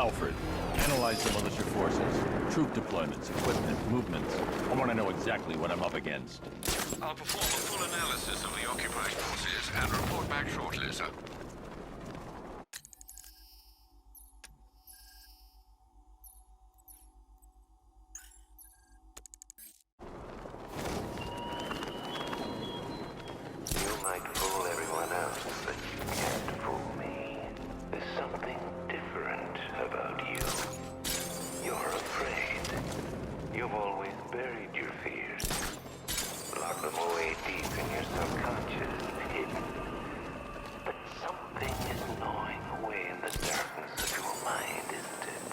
Alfred. Analyze the militia forces, troop deployments, equipment, movements. I want to know exactly what I'm up against. I'll perform a full analysis of the occupied forces and report back shortly, sir. You might fool everyone else, but you can't fool me. There's something different about you. You're afraid. You've always buried your fears. Locked them away deep in your subconscious, hidden. But something is gnawing away in the darkness of your mind, isn't it?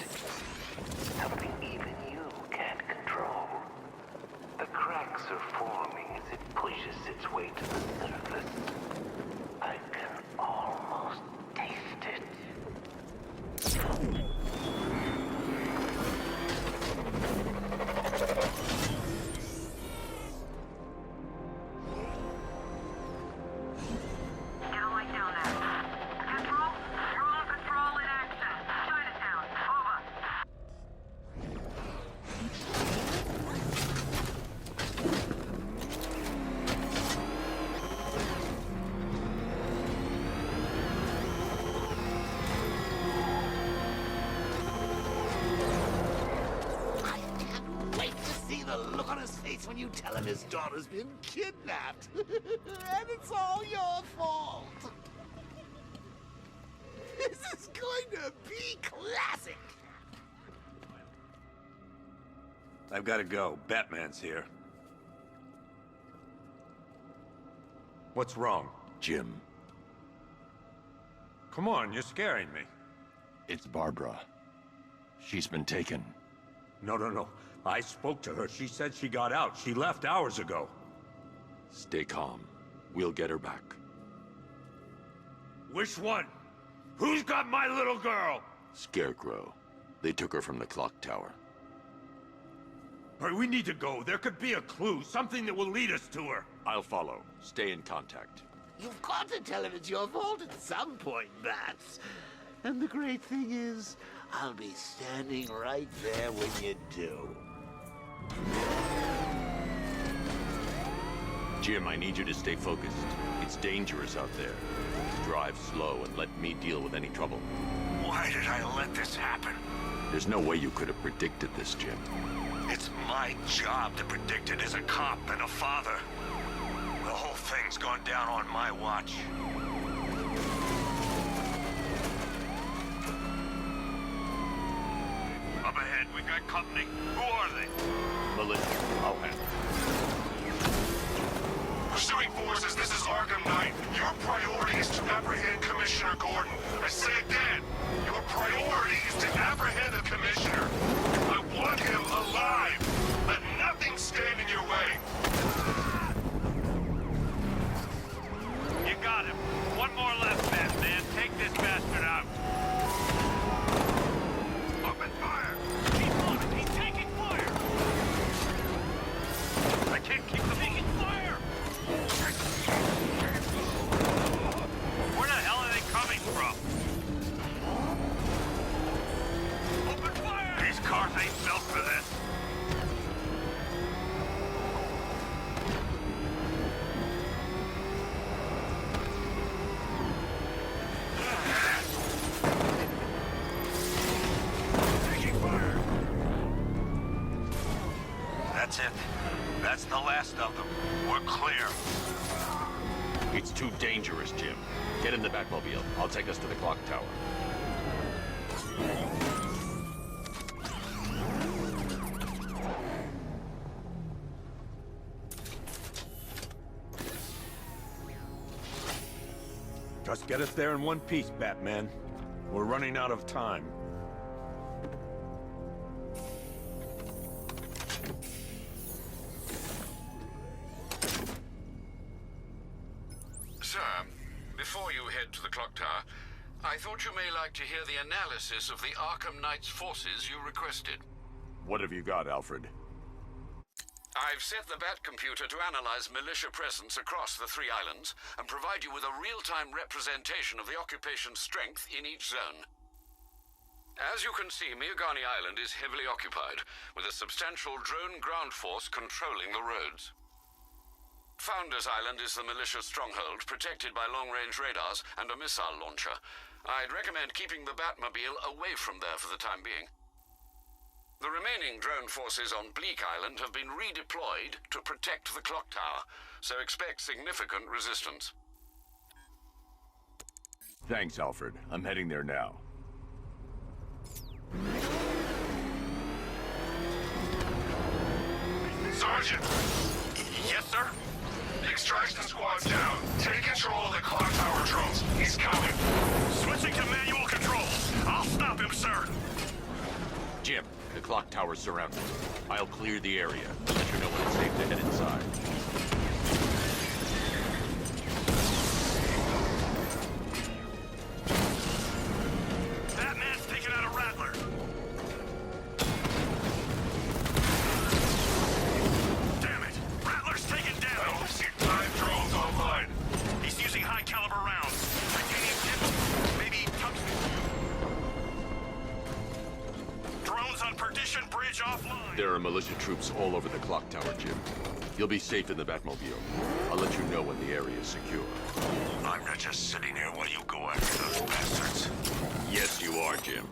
Something even you can't control. The cracks are forming as it pushes its way to the surface. I can almost taste it. Get a light down there. Control? You're on control in access. Chinatown. Over. I can't wait to see the look on his face when you tell him his daughter's been kidnapped. And it's all your fault. This is going to be classic. I've got to go. Batman's here. What's wrong? Jim, Come on, you're scaring me. it's Barbara. She's been taken. No. I spoke to her. She said she got out. She left hours ago. Stay calm. We'll get her back. Which one? Who's got my little girl? Scarecrow. They took her from the clock tower. All right, we need to go. There could be a clue, something that will lead us to her. I'll follow. Stay in contact. You've got to tell him it's your fault at some point, Bats. And the great thing is, I'll be standing right there when you do. Jim, I need you to stay focused. It's dangerous out there. Drive slow and let me deal with any trouble. Why did I let this happen? There's no way you could have predicted this, Jim. It's my job to predict it as a cop and a father. The whole thing's gone down on my watch. Up ahead, we got company. Who are they? Militia, I'll handle it. Pursuing forces, this is Arkham Knight. Your priority is to apprehend Commissioner Gordon. I say again, your priority is to apprehend the Commissioner. I want him alive. Let nothing stand in your way. You got him. One more left, Batman. Take this bastard out. Open fire! He's on it. He's taking fire! I can't keep them taking fire! Where the hell are they coming from? Open fire! These cars ain't built for this. Taking fire. That's it. That's the last of them. We're clear. It's too dangerous, Jim. Get in the Batmobile. I'll take us to the clock tower. Just get us there in one piece, Batman. We're running out of time. Sir, before you head to the clock tower, I thought you may like to hear the analysis of the Arkham Knight's forces you requested. What have you got, Alfred? I've set the Bat computer to analyze militia presence across the three islands and provide you with a real-time representation of the occupation's strength in each zone. As you can see, Miagani Island is heavily occupied, with a substantial drone ground force controlling the roads. Founders Island is the militia stronghold, protected by long-range radars and a missile launcher. I'd recommend keeping the Batmobile away from there for the time being. The remaining drone forces on Bleak Island have been redeployed to protect the clock tower, so expect significant resistance. Thanks, Alfred. I'm heading there now. Sergeant! Yes, sir? The extraction squad's down. Take control of the clock tower drones. He's coming. Switching to manual controls. I'll stop him, sir. Jim, the clock tower's surrounded. I'll clear the area. I'll let you know when it's safe to head inside. Batman's taking out a Rattler. Damn it! Rattler's taken down. I only see 5 drones online. He's using high-caliber rounds. Titanium tips, maybe tungsten. Drones on Perdition Bridge offline. There are militia troops all over the clock tower, Jim. You'll be safe in the Batmobile. I'll let you know when the area is secure. I'm not just sitting here while you go after those bastards. Yes, you are, Jim.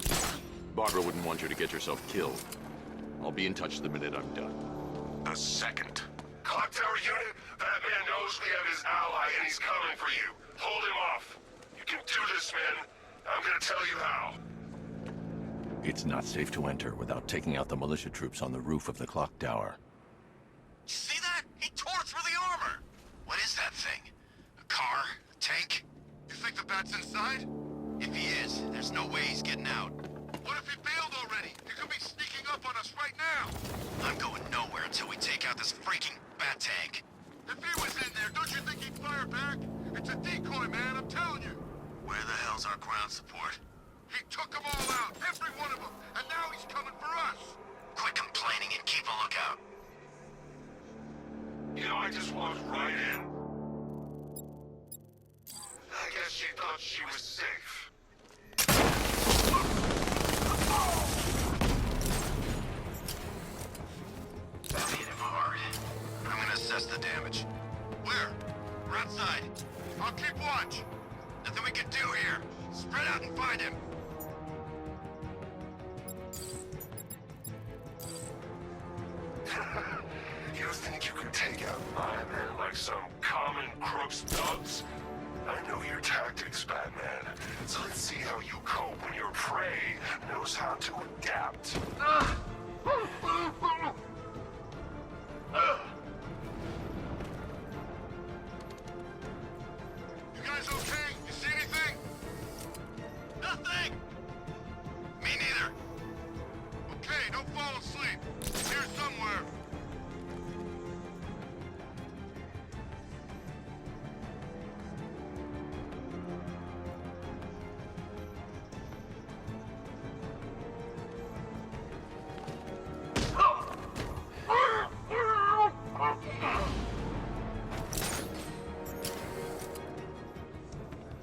Barbara wouldn't want you to get yourself killed. I'll be in touch the minute I'm done. The second. Clock tower unit, Batman knows we have his ally and he's coming for you. Hold him off. You can do this, man. I'm gonna tell you how. It's not safe to enter without taking out the militia troops on the roof of the clock tower. You see that? He tore through the armor! What is that thing? A car? A tank? You think the Bat's inside? If he is, there's no way he's getting out. What if he bailed already? He could be sneaking up on us right now! I'm going nowhere until we take out this freaking Bat tank. If he was in there, don't you think he'd fire back? It's a decoy, man, I'm telling you! Where the hell's our ground support? He took them all out, every one of them, and now he's coming for us! Quit complaining and keep a lookout. You know, I just walked right in. I guess she thought she was safe. That hit him hard. I'm gonna assess the damage. Where? We're outside. I'll keep watch. Nothing we can do here. Spread out and find him. You think you can take out my men like some common crook's thugs? I know your tactics, Batman. So let's see how you cope when your prey knows how to adapt. You guys okay? You see anything? Nothing! Me neither. Okay, don't fall asleep. Here somewhere.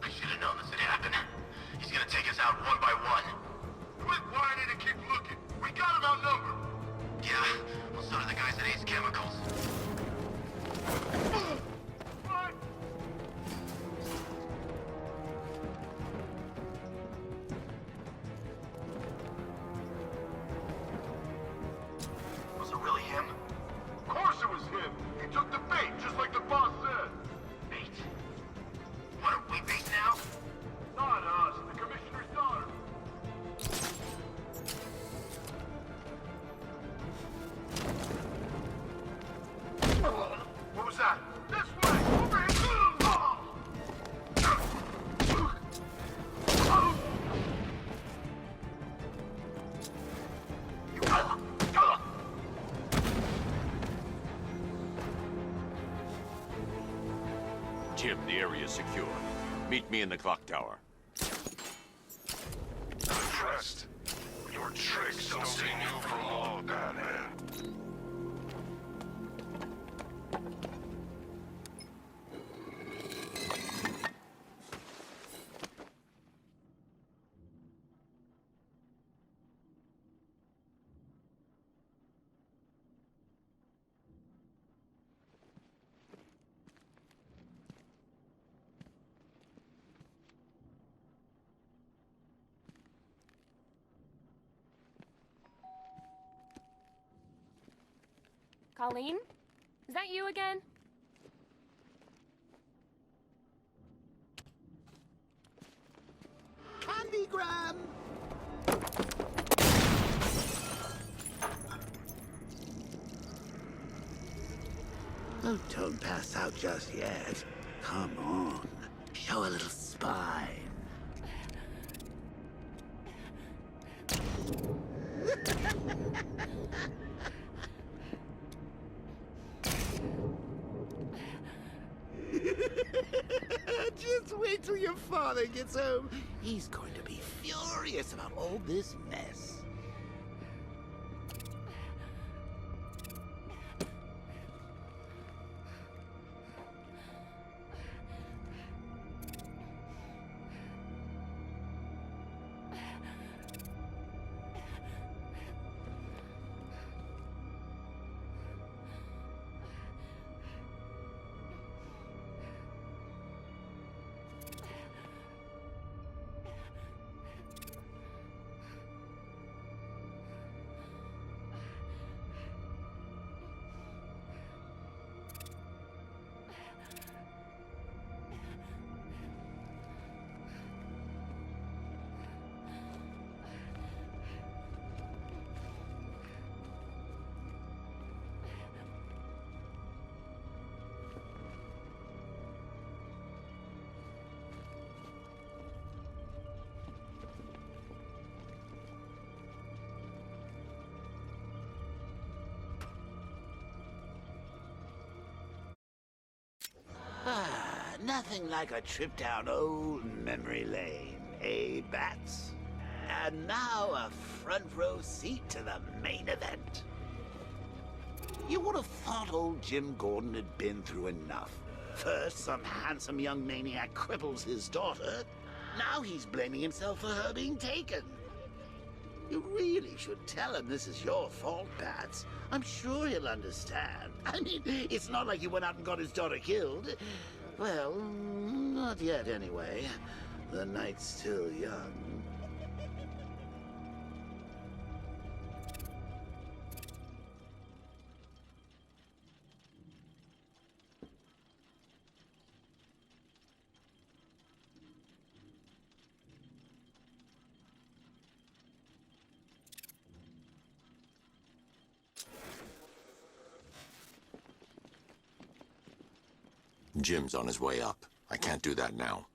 I should have known this would happen. He's gonna take us out one by one. Quit whining and keep looking. We got him outnumbered. Yeah, well, so do the guys at Ace Chemicals. Was it really him? Of course it was him. He took the bait, just like the boss said. Bait. What, are we bait now? Not us, the commissioner's daughter. What was that? This way! Over here! Jim, the area is secure. Meet me in the clock tower. Impressed. Your tricks don't stay new for long, Batman. Colleen? Is that you again? Candygram! Oh, don't pass out just yet. Come on. Show a little spine. Just wait till your father gets home. He's going to be furious about all this mess. Nothing like a trip down old memory lane, eh, Bats? And now a front row seat to the main event. You would have thought old Jim Gordon had been through enough. First, some handsome young maniac cripples his daughter. Now he's blaming himself for her being taken. You really should tell him this is your fault, Bats. I'm sure he'll understand. I mean, it's not like you went out and got his daughter killed. Well, not yet anyway. The night's still young. Jim's on his way up. I can't do that now.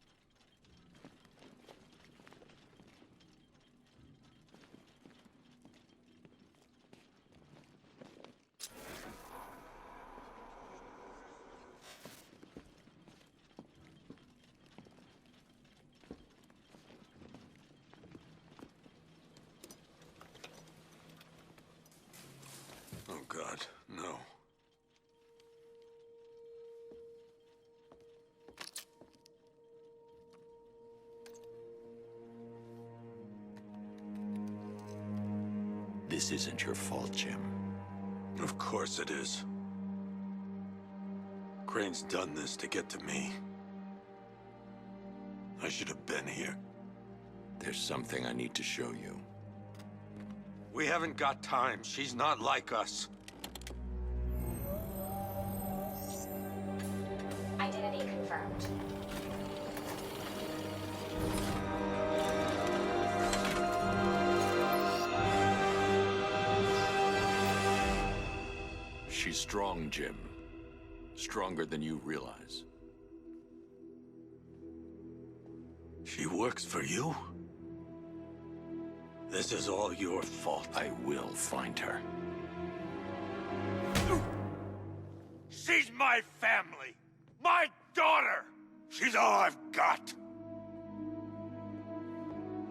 Oh, God, no. This isn't your fault, Jim. Of course it is. Crane's done this to get to me. I should have been here. There's something I need to show you. We haven't got time. She's not like us. Identity confirmed. She's strong, Jim. Stronger than you realize. She works for you? This is all your fault. I will find her. She's my family! My daughter! She's all I've got!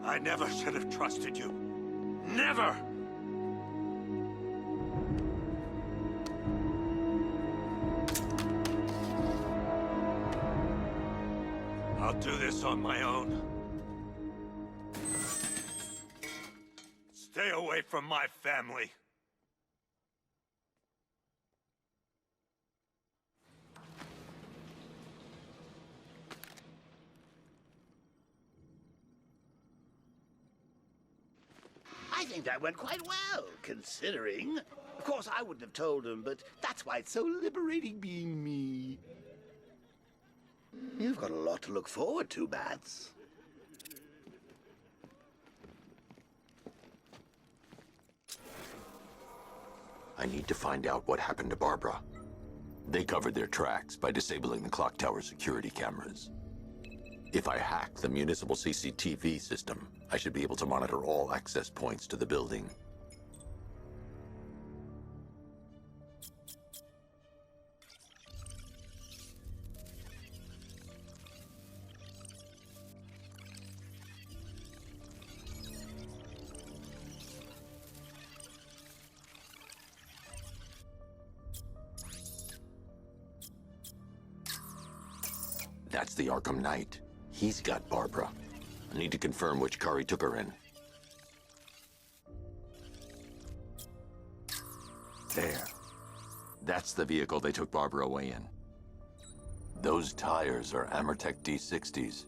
I never should have trusted you. Never! I'll do this on my own. Stay away from my family. I think think that went quite well, considering. Of course, I wouldn't have told him, but that's why it's so liberating being me. You've got a lot to look forward to, Bats. I need to find out what happened to Barbara. They covered their tracks by disabling the clock tower security cameras. If I hack the municipal CCTV system, I should be able to monitor all access points to the building. That's the Arkham Knight. He's got Barbara. I need to confirm which car he took her in. There. That's the vehicle they took Barbara away in. Those tires are Amertech D60s.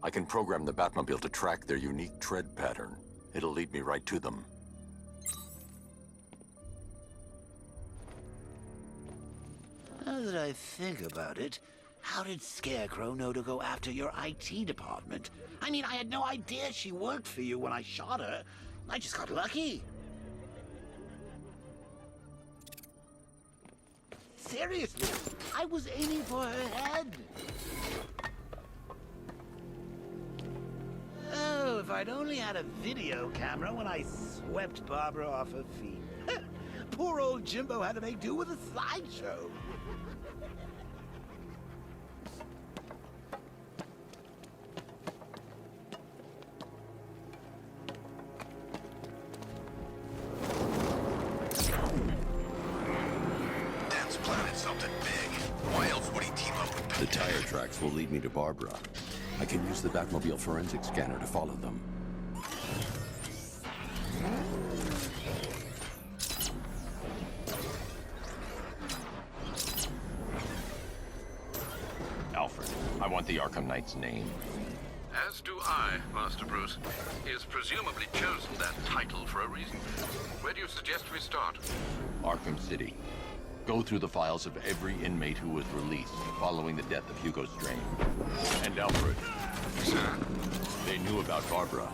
I can program the Batmobile to track their unique tread pattern. It'll lead me right to them. Now that I think about it, how did Scarecrow know to go after your IT department? I mean, I had no idea she worked for you when I shot her. I just got lucky. Seriously, I was aiming for her head. Oh, if I'd only had a video camera when I swept Barbara off her feet. Poor old Jimbo had to make do with a slideshow. The tire tracks will lead me to Barbara. I can use the Batmobile forensic scanner to follow them. Alfred, I want the Arkham Knight's name. As do I, Master Bruce. He has presumably chosen that title for a reason. Where do you suggest we start? Arkham City. Go through the files of every inmate who was released following the death of Hugo Strange. And Alfred. Sir? They knew about Barbara.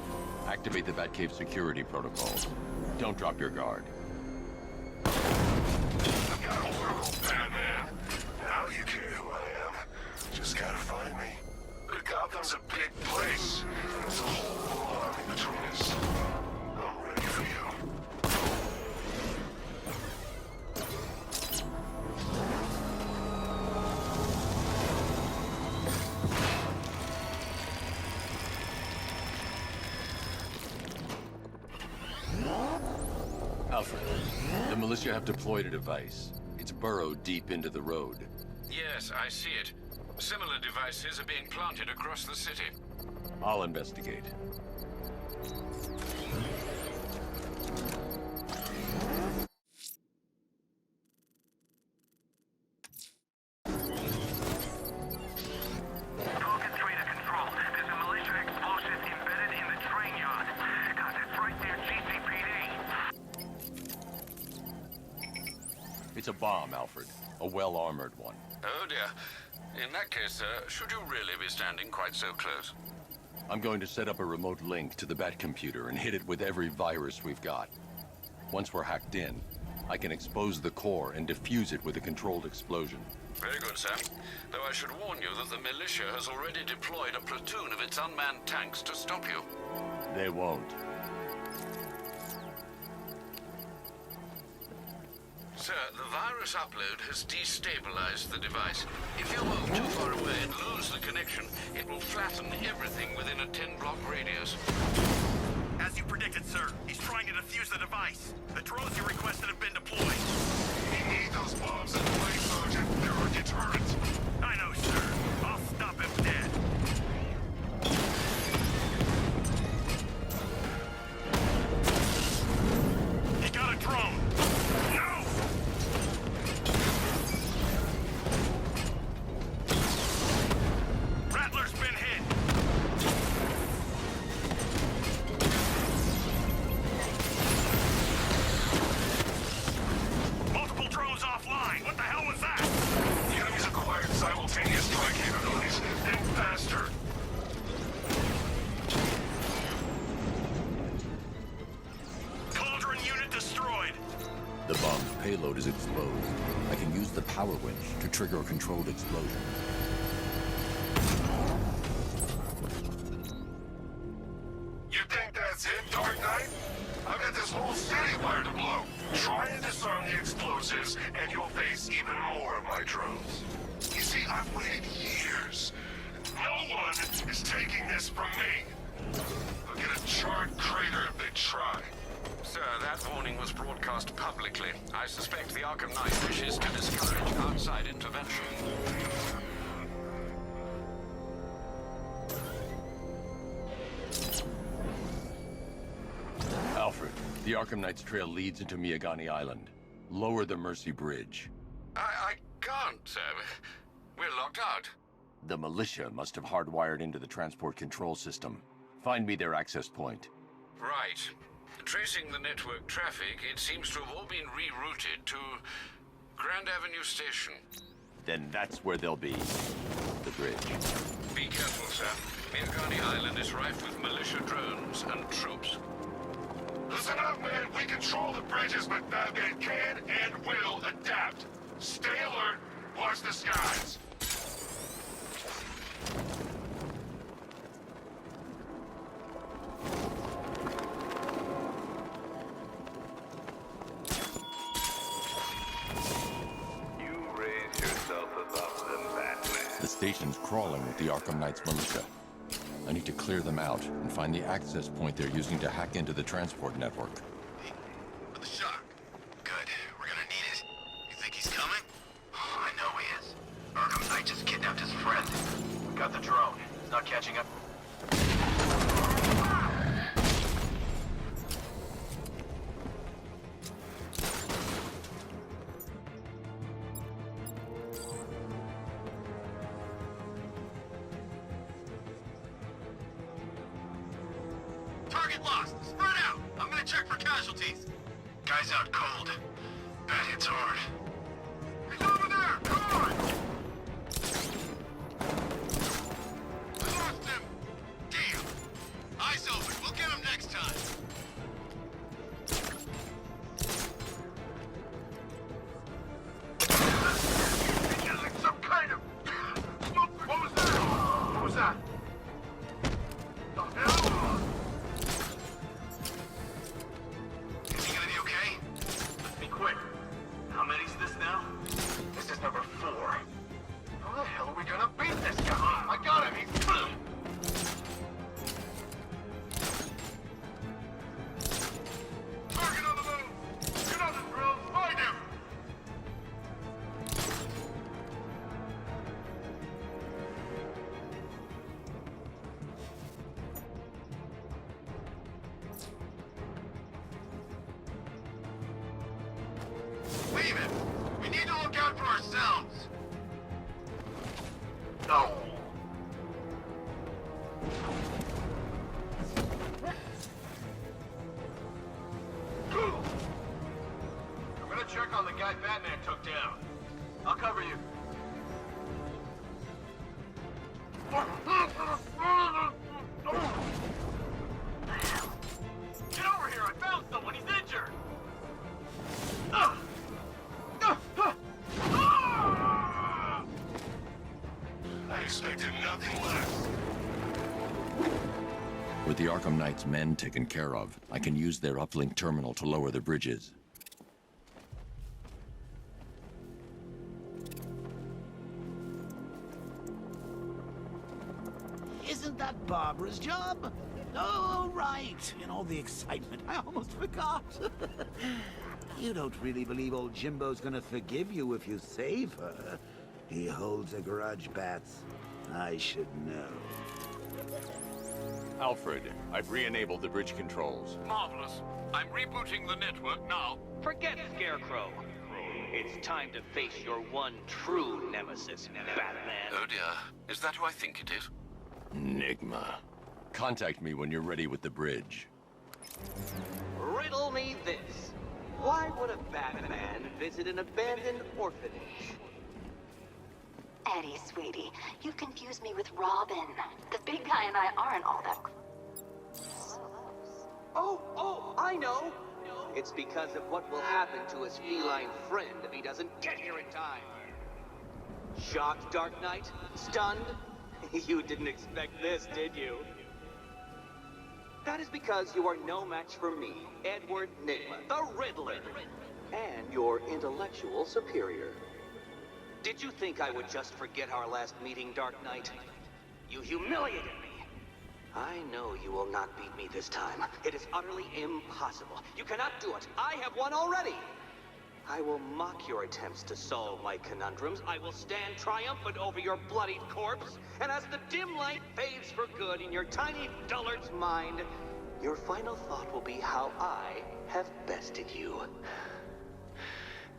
Activate the Batcave security protocols. Don't drop your guard. I've got a Oracle, Batman. Now you care who I am. Just gotta find me. But Gotham's a big place. There's a whole army between us. I'm ready for you. Alfred, the militia have deployed a device. It's burrowed deep into the road. Yes, I see it. Similar devices are being planted across the city. I'll investigate. Falcon 3 to control. There's a militia explosive embedded in the train yard. God, that's right there, GCPD. It's a bomb, Alfred. A well-armored one. Oh dear. In that case, should you really be standing quite so close? I'm going to set up a remote link to the Bat computer and hit it with every virus we've got. Once we're hacked in, I can expose the core and defuse it with a controlled explosion. Very good, sir. Though I should warn you that the militia has already deployed a platoon of its unmanned tanks to stop you. They won't. Sir, the virus upload has destabilized the device. If you move too far away and lose the connection, it will flatten everything within a 10-block radius. As you predicted, sir, he's trying to defuse the device. The drones you requested have been deployed. We need those bombs in place, Sergeant. They're our deterrent. I know, sir. I'll stop him dead. He got a drone. No! Rattler's been hit. The bomb's payload is exposed. I can use the power winch to trigger a controlled explosion. You think that's it, Dark Knight? I've got this whole city wired to blow. Try and disarm the explosives, and you'll face even more of my drones. You see, I've waited years. No one is taking this from me. They'll get a charred crater if they try. Sir, that warning was broadcast publicly. I suspect the Arkham Knight wishes to discourage outside intervention. Alfred, the Arkham Knight's trail leads into Miagani Island. Lower the Mercy Bridge. I can't, sir. We're locked out. The militia must have hardwired into the transport control system. Find me their access point. Right. Tracing the network traffic, it seems to have all been rerouted to Grand Avenue Station. Then that's where they'll be. The bridge. Be careful, sir. Miagani Island is rife with militia drones and troops. Listen up, man. We control the bridges, but Batman can and will adapt. Stay alert. Watch the skies. You raise yourself above them, Batman. The station's crawling with the Arkham Knight's militia. I need to clear them out and find the access point they're using to hack into the transport network. For the shock. Good. We're gonna need it. You think he's coming? Oh, I know he is. Arkham Knight just kidnapped his friend. We got the drone. He's not catching up. Target lost. Spread out. I'm gonna check for casualties. Guy's out cold. Bat hits hard. He's over there! Come on! We lost him! Damn. Eyes open. We'll get him next time. He's using some kind of... What was that? What was that? The hell? Is he gonna be okay? Let's be quick. How many's this now? This is number 4. How the hell are we gonna beat this guy? I got him. He's... Target on the move! Get on the drill! Find him! Leave it! We need to look out for ourselves! No! I'm gonna check on the guy Batman took down. I'll cover you. Get over here! I found someone! He's injured! I expected nothing less. With the Arkham Knight's men taken care of, I can use their uplink terminal to lower the bridges. Isn't that Barbara's job? Oh, right. In all the excitement, I almost forgot. You don't really believe old Jimbo's gonna forgive you if you save her. He holds a grudge, Bats. I should know. Alfred, I've re-enabled the bridge controls. Marvelous. I'm rebooting the network now. Forget Scarecrow. It's time to face your one true nemesis, Batman. Oh dear. Is that who I think it is? Enigma. Contact me when you're ready with the bridge. Riddle me this. Why would a Batman visit an abandoned orphanage? Eddie, sweetie, you confused me with Robin. The big guy and I aren't all that close. Oh, I know. It's because of what will happen to his feline friend if he doesn't get here in time. Shocked, Dark Knight? Stunned? You didn't expect this, did you? That is because you are no match for me, Edward Nygma, the Riddler, and your intellectual superior. Did you think I would just forget our last meeting, Dark Knight? You humiliated me. I know you will not beat me this time. It is utterly impossible. You cannot do it. I have won already. I will mock your attempts to solve my conundrums. I will stand triumphant over your bloodied corpse. And as the dim light fades for good in your tiny dullard's mind, your final thought will be how I have bested you.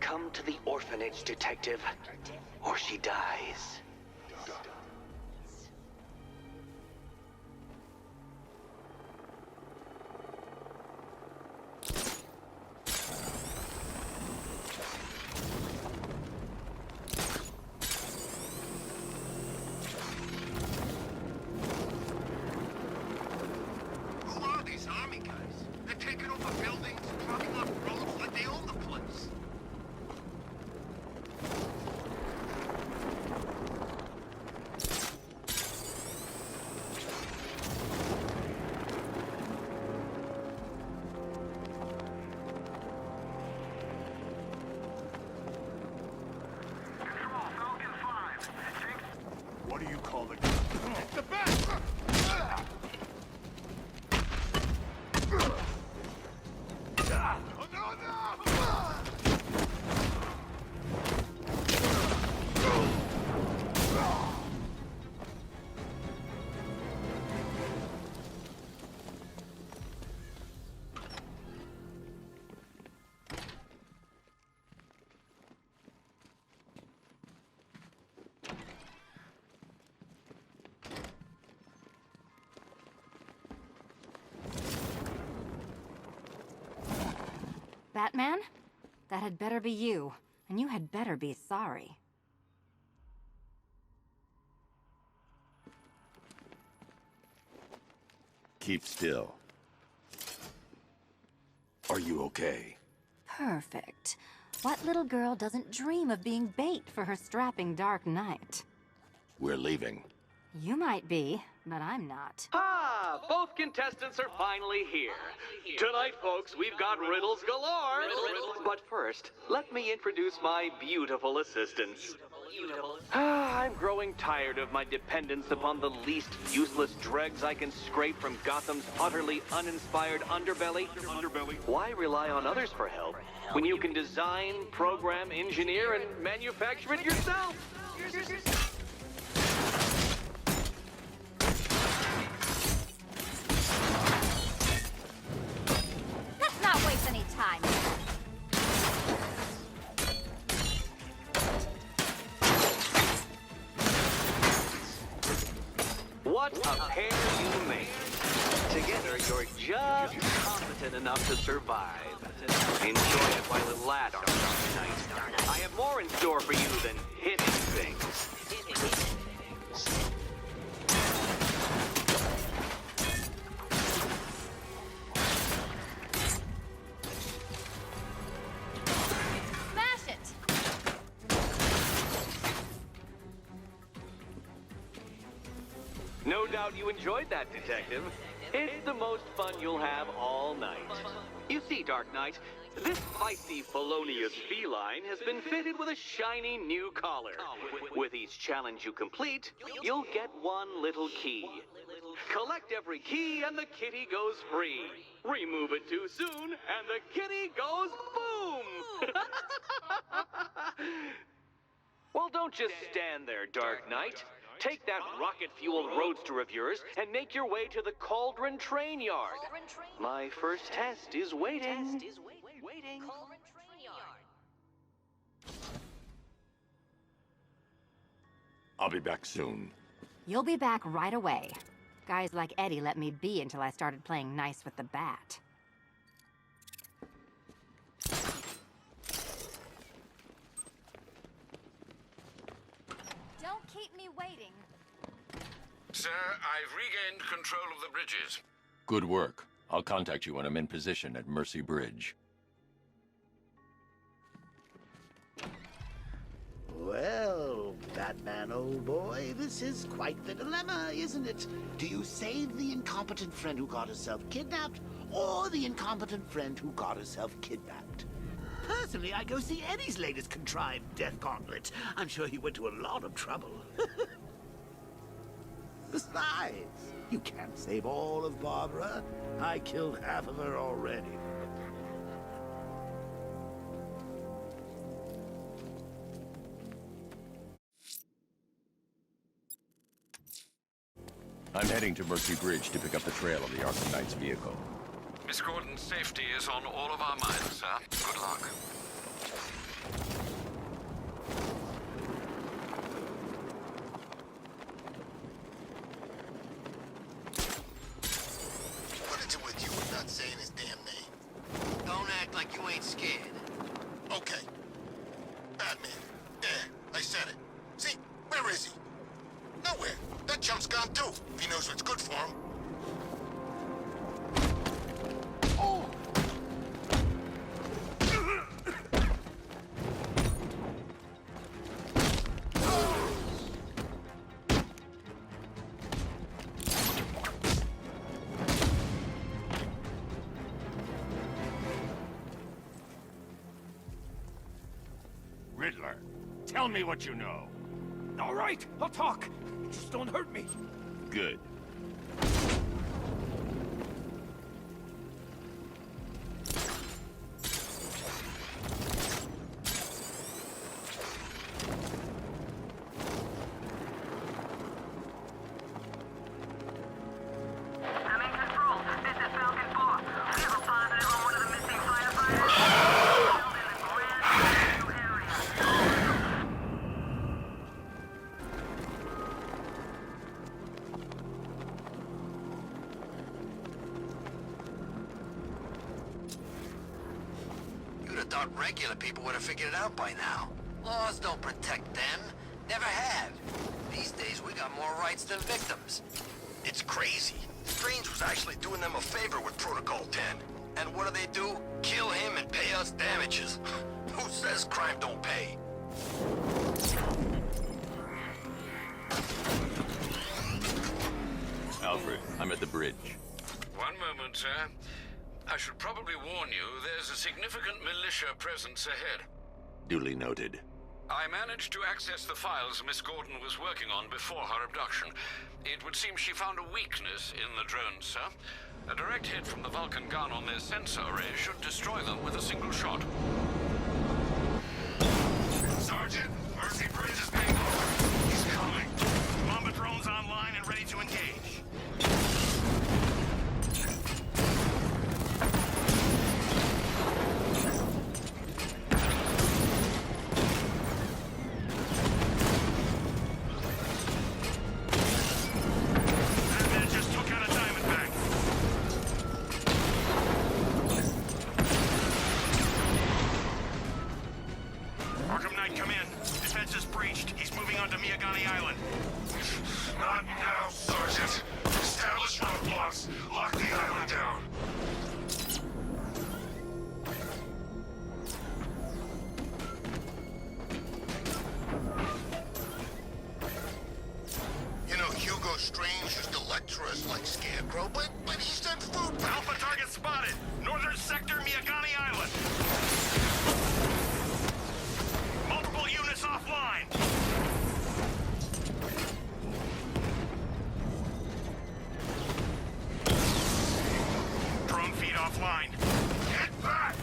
Come to the orphanage, detective, or she dies. Who are these army guys? They're taking over buildings, blocking off roads like they own the place. What do you call the gun? It's the best! Oh, no, no! Batman? That had better be you, and you had better be sorry. Keep still. Are you okay? Perfect. What little girl doesn't dream of being bait for her strapping Dark Knight? We're leaving. You might be, but I'm not. Ah, both contestants are finally here. Tonight, folks, we've got riddles galore. But first, let me introduce my beautiful assistants. I'm growing tired of my dependence upon the least useless dregs I can scrape from Gotham's utterly uninspired underbelly. Why rely on others for help when you can design, program, engineer, and manufacture it yourself? Let's not waste any time. What a pair you make. Together, you're just competent enough to survive. Enjoy it while it lasts, Dark Knight. I have more in store for you than hitting things. Smash it! No doubt you enjoyed that, Detective. It's the most fun you'll have all night. You see, Dark Knight, this feisty felonious feline has been fitted with a shiny new collar. With each challenge you complete, you'll get one little key. Collect every key and the kitty goes free. Remove it too soon and the kitty goes boom! Well, don't just stand there, Dark Knight. Take that rocket-fueled roadster of yours and make your way to the Cauldron Train Yard. My first test is waiting. I'll be back soon. You'll be back right away. Guys like Eddie let me be until I started playing nice with the bat. Don't keep me waiting. Sir, I've regained control of the bridges. Good work. I'll contact you when I'm in position at Mercy Bridge. Well, Batman, old boy, this is quite the dilemma, isn't it? Do you save the incompetent friend who got herself kidnapped, or the incompetent friend who got herself kidnapped? Personally, I go see Eddie's latest contrived death gauntlet. I'm sure he went to a lot of trouble. Besides, you can't save all of Barbara. I killed half of her already. I'm heading to Mercy Bridge to pick up the trail of the Arkham Knight's vehicle. Miss Gordon's safety is on all of our minds, sir. Good luck. What is it with you and not saying his damn name? Don't act like you ain't scared. Okay. Batman. Yeah, I said it. See, where is he? Nowhere. That chump's gone too, if he knows what's good for him. Riddler, tell me what you know. All right, I'll talk. Just don't hurt me. Good. I'm in control. This is Falcon 4. We have a positive on one of the missing firefighters. Killed in the Grand Avenue area. You'd have thought regular people would have figured it out by now. Laws don't protect them. Never have. These days, we got more rights than victims. It's crazy. Strange was actually doing them a favor with Protocol 10. And what do? Kill him and pay us damages. Who says crime don't pay? Alfred, I'm at the bridge. One moment, sir. I should probably warn you, there's a significant militia presence ahead. Duly noted. I managed to access the files Miss Gordon was working on before her abduction. It would seem she found a weakness in the drones, sir. A direct hit from the Vulcan gun on their sensor array should destroy them with a single shot. Sergeant, Mercy Bridge is being lowered. He's coming. Mamba drones online and ready to engage. Batman just took out a Diamondback. Arkham Knight, come in. Defense is breached. He's moving on to Miyagani Island. Not now, Sergeant. Establish roadblocks. Lock the island down. You know, Hugo Strange used to lecture us like Scarecrow, but he said food. Alpha target spotted. Northern sector, Miyagani Island. Multiple units offline. Drone feed offline. Get back!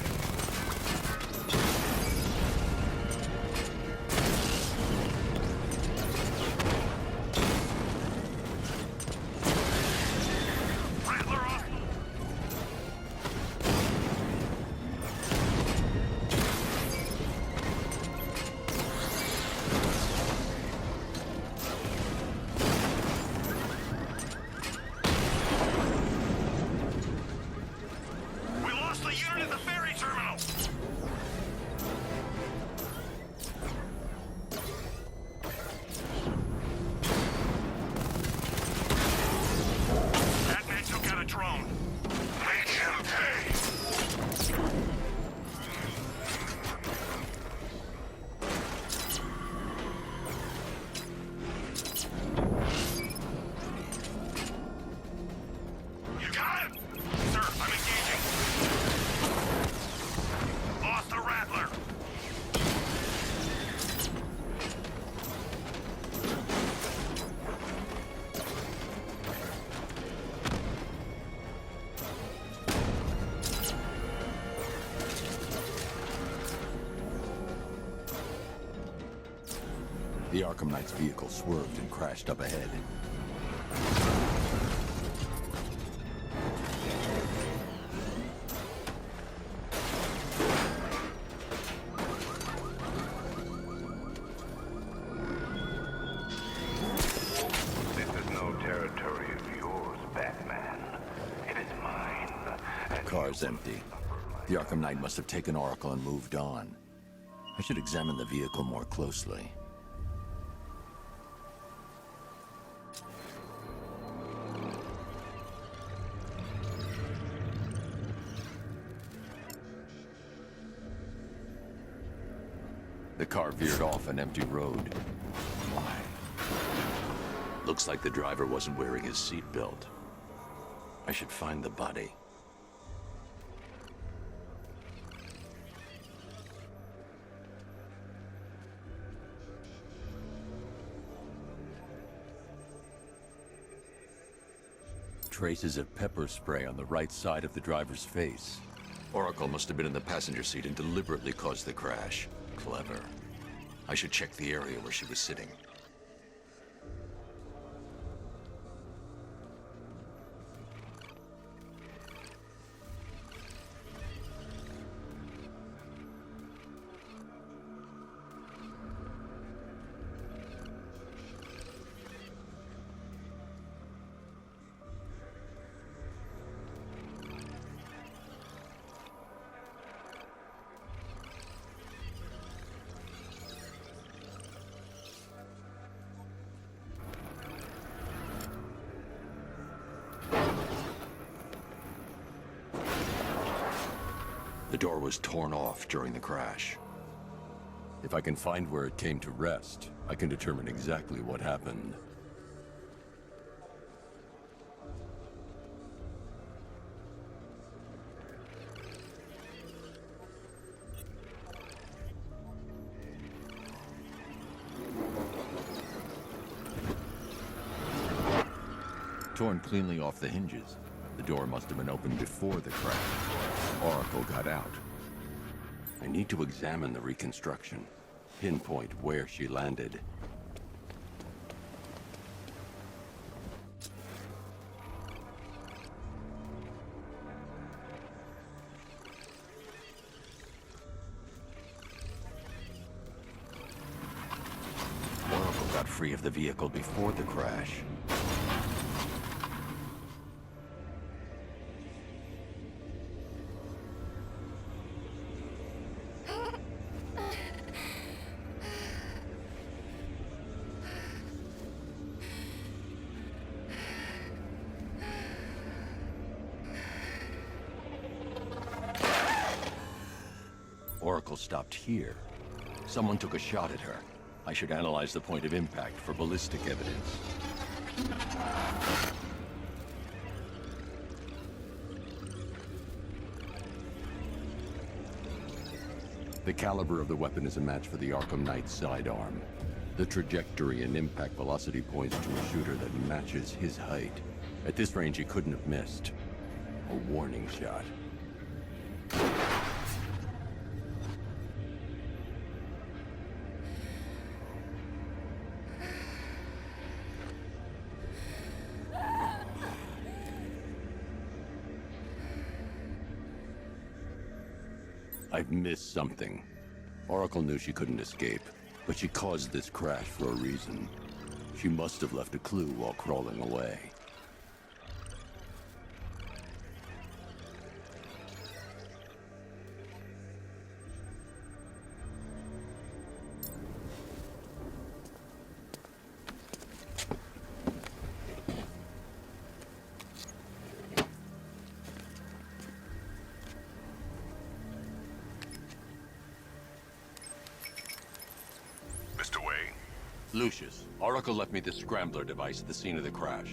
The Arkham Knight's vehicle swerved and crashed up ahead. This is no territory of yours, Batman. It is mine. The car's empty. The Arkham Knight must have taken Oracle and moved on. I should examine the vehicle more closely. The car veered off an empty road. Why? Looks like the driver wasn't wearing his seatbelt. I should find the body. Traces of pepper spray on the right side of the driver's face. Oracle must have been in the passenger seat and deliberately caused the crash. Clever. I should check the area where she was sitting. The door was torn off during the crash. If I can find where it came to rest, I can determine exactly what happened. Torn cleanly off the hinges. The door must have been opened before the crash. Oracle got out. I need to examine the reconstruction, pinpoint where she landed. Oracle got free of the vehicle before the crash. Oracle stopped here. Someone took a shot at her. I should analyze the point of impact for ballistic evidence. The caliber of the weapon is a match for the Arkham Knight's sidearm. The trajectory and impact velocity points to a shooter that matches his height. At this range, he couldn't have missed. A warning shot. I've missed something. Oracle knew she couldn't escape, but she caused this crash for a reason. She must have left a clue while crawling away. Lucius, Oracle left me the scrambler device at the scene of the crash.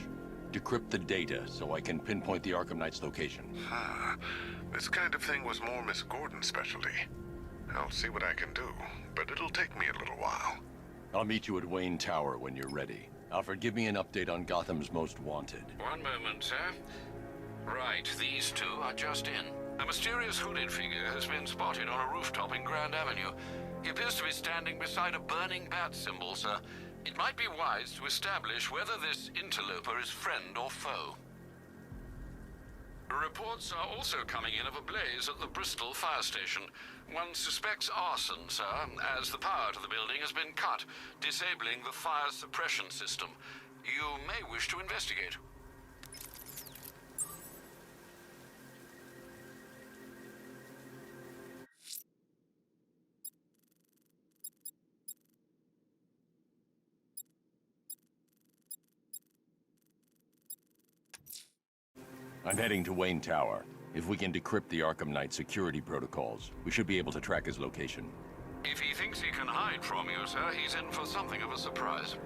Decrypt the data so I can pinpoint the Arkham Knight's location. This kind of thing was more Miss Gordon's specialty. I'll see what I can do, but it'll take me a little while. I'll meet you at Wayne Tower when you're ready. Alfred, give me an update on Gotham's Most Wanted. One moment, sir. Right, these two are just in. A mysterious hooded figure has been spotted on a rooftop in Grand Avenue. He appears to be standing beside a burning bat symbol, sir. It might be wise to establish whether this interloper is friend or foe. Reports are also coming in of a blaze at the Bristol fire station. One suspects arson, sir, as the power to the building has been cut, disabling the fire suppression system. You may wish to investigate. I'm heading to Wayne Tower. If we can decrypt the Arkham Knight security protocols, we should be able to track his location. If he thinks he can hide from you, sir, he's in for something of a surprise.